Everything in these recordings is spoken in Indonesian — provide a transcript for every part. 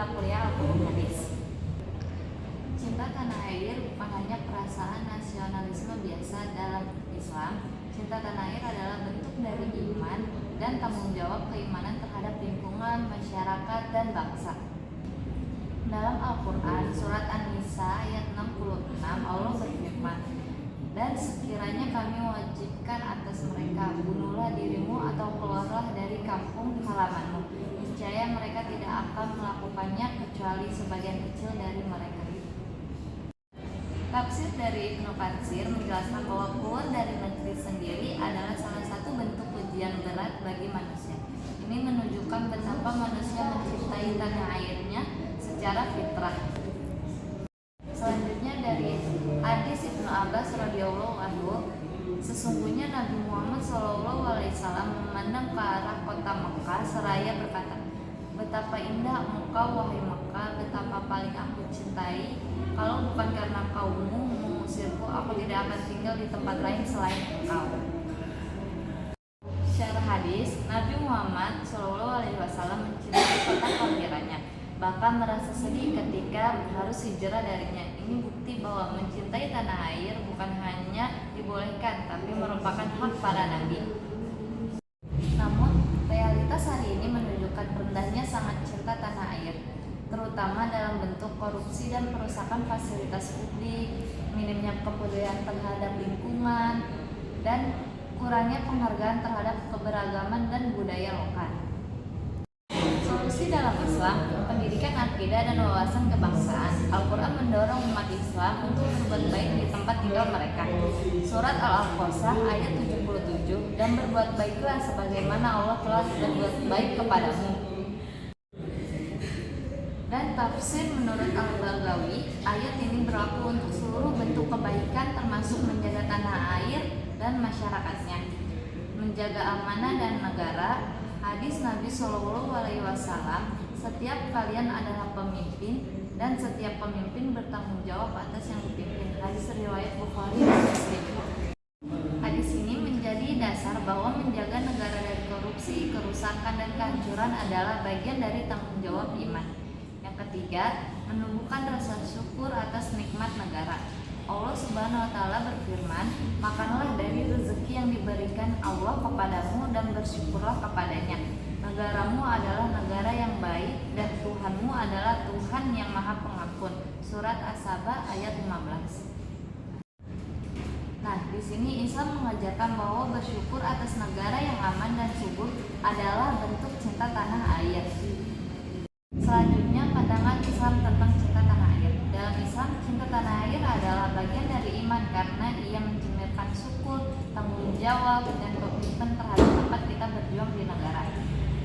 mata kuliah Al-Quran Hadis. Cinta tanah air bukan hanya perasaan nasionalisme biasa dalam Islam. Cinta tanah air adalah bentuk dari iman dan tanggung jawab keimanan terhadap lingkungan, masyarakat, dan bangsa. Dalam Al-Quran, surat An-Nisa ayat 66, Allah berfirman, "Dan sekiranya kami wajibkan atas mereka, bunuhlah dirimu atau keluarlah dari kampung halamanmu. Niscaya mereka tidak akan melakukannya kecuali sebagian kecil dari mereka." Tafsir dari Ibnu Katsir menjelaskan bahwa keluar dari negeri sendiri adalah salah satu bentuk ujian berat bagi manusia. Ini menunjukkan betapa manusia mencintai tanah airnya secara fitrah. Selanjutnya dari hadis Ibnu Abbas radhiyallahu anhu, sesungguhnya Nabi Muhammad SAW memandang ke arah kota Mekah seraya berkata, "Betapa indah engkau wahai Mekah, betapa paling aku cintai. Kalau bukan karena kaummu mengusirku, aku tidak akan tinggal di tempat lain selain engkau." Syarah hadis, Nabi Muhammad SAW mencintai kota kelahirannya, bahkan merasa sedih ketika harus hijrah darinya. Ini bukti bahwa mencintai tanah air bukan hanya dibolehkan, tapi merupakan hak para nabi. Namun, realitas hari ini menunjukkan rendahnya sangat cinta tanah air, terutama dalam bentuk korupsi dan perusakan fasilitas publik, minimnya kepedulian terhadap lingkungan, dan kurangnya penghargaan terhadap keberagaman dan budaya lokal. Solusi dalam Islam, pendidikan akidah dan wawasan kebangsaan. Al-Quran mendorong umat Islam untuk berbuat baik di tempat tinggal mereka. Surat Al-Qasas ayat 77, "Dan berbuat baiklah sebagaimana Allah telah berbuat baik kepadamu." Dan tafsir menurut Al-Baghawi, ayat ini berlaku untuk seluruh bentuk kebaikan termasuk menjaga tanah air dan masyarakatnya, menjaga amanah dan negara. Hadis Nabi SAW, "Setiap kalian adalah pemimpin dan setiap pemimpin bertanggung jawab atas yang dipimpin." Hadis riwayat Bukhari dan Muslim. Hadis ini menjadi dasar bahwa menjaga negara dari korupsi, kerusakan, dan kehancuran adalah bagian dari tanggung jawab iman. Yang ketiga, menumbuhkan rasa syukur atas nikmat negara. Allah Subhanahu wa Ta'ala berfirman, "Makanlah dari rezeki yang diberikan Allah kepadamu dan bersyukurlah kepadanya. Negaramu adalah negara yang baik dan Tuhanmu adalah Tuhan yang Maha Pengampun." Surat As-Saba ayat 15. Nah, di sini Islam mengajarkan bahwa bersyukur atas negara yang aman dan subur adalah bentuk cinta tanah air. Selanjutnya, pandangan Islam tentang cinta tanah air. Dalam Islam, cinta tanah air adalah bagian dari iman karena ia mencerminkan syukur, tanggung jawab, dan komitmen terhadap tempat kita berjuang di negara.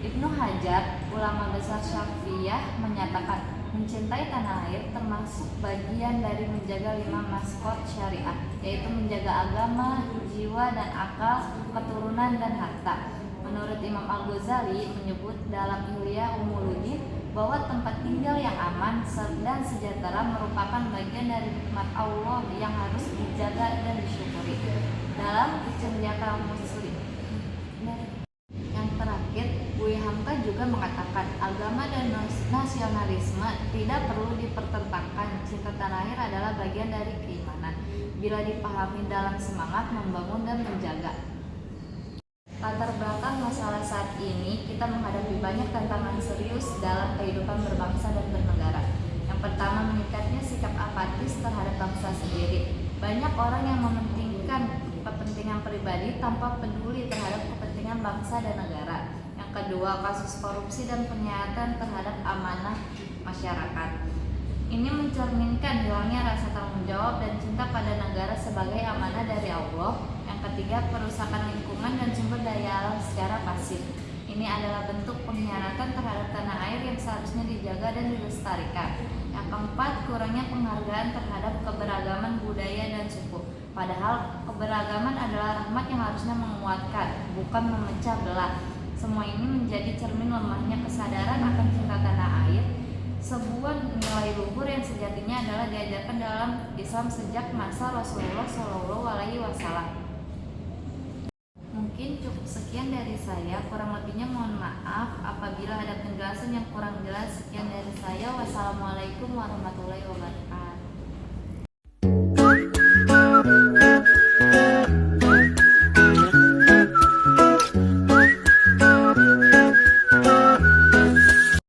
Ibnu Hajar, ulama besar Syafi'iyah, menyatakan mencintai tanah air termasuk bagian dari menjaga 5 maskot syariat, yaitu menjaga agama, jiwa dan akal, keturunan dan harta. Menurut Imam Al-Ghazali menyebut dalam Ihya Ulumuddin bahwa tempat tinggal yang aman dan sejahtera merupakan bagian dari nikmat Allah yang harus dijaga dan disyukuri. Dalam Cendekia Muslim yang terakhir, Buya Hamka juga mengatakan agama dan nasionalisme tidak perlu dipertentangkan. Cinta tanah air adalah bagian dari keimanan bila dipahami dalam semangat membangun dan menjaga. Latar belakang masalah saat ini, kita menghadapi banyak tantangan serius dalam kehidupan berbangsa dan bernegara. Yang pertama, meningkatnya sikap apatis terhadap bangsa sendiri. Banyak orang yang mementingkan kepentingan pribadi tanpa peduli terhadap kepentingan bangsa dan negara. Yang kedua, kasus korupsi dan pengkhianatan terhadap amanah masyarakat. Ini mencerminkan hilangnya rasa tanggung jawab dan cinta pada negara sebagai amanah dari Allah. Yang ketiga, perusakan lingkungan dan sumber daya alam secara pasif. Ini adalah bentuk pengkhianatan terhadap tanah air yang seharusnya dijaga dan dilestarikan. Yang keempat, kurangnya penghargaan terhadap keberagaman budaya dan suku. Padahal keberagaman adalah rahmat yang harusnya menguatkan, bukan memecah belah. Semua ini menjadi cermin lemahnya kesadaran akan cinta tanah air, sebuah nilai luhur yang sejatinya adalah diajarkan dalam Islam sejak masa Rasulullah SAW. Mungkin cukup sekian sekian dari saya, kurang lebihnya mohon maaf apabila ada penjelasan yang kurang jelas. Sekian dari saya, wassalamualaikum warahmatullahi wabarakatuh.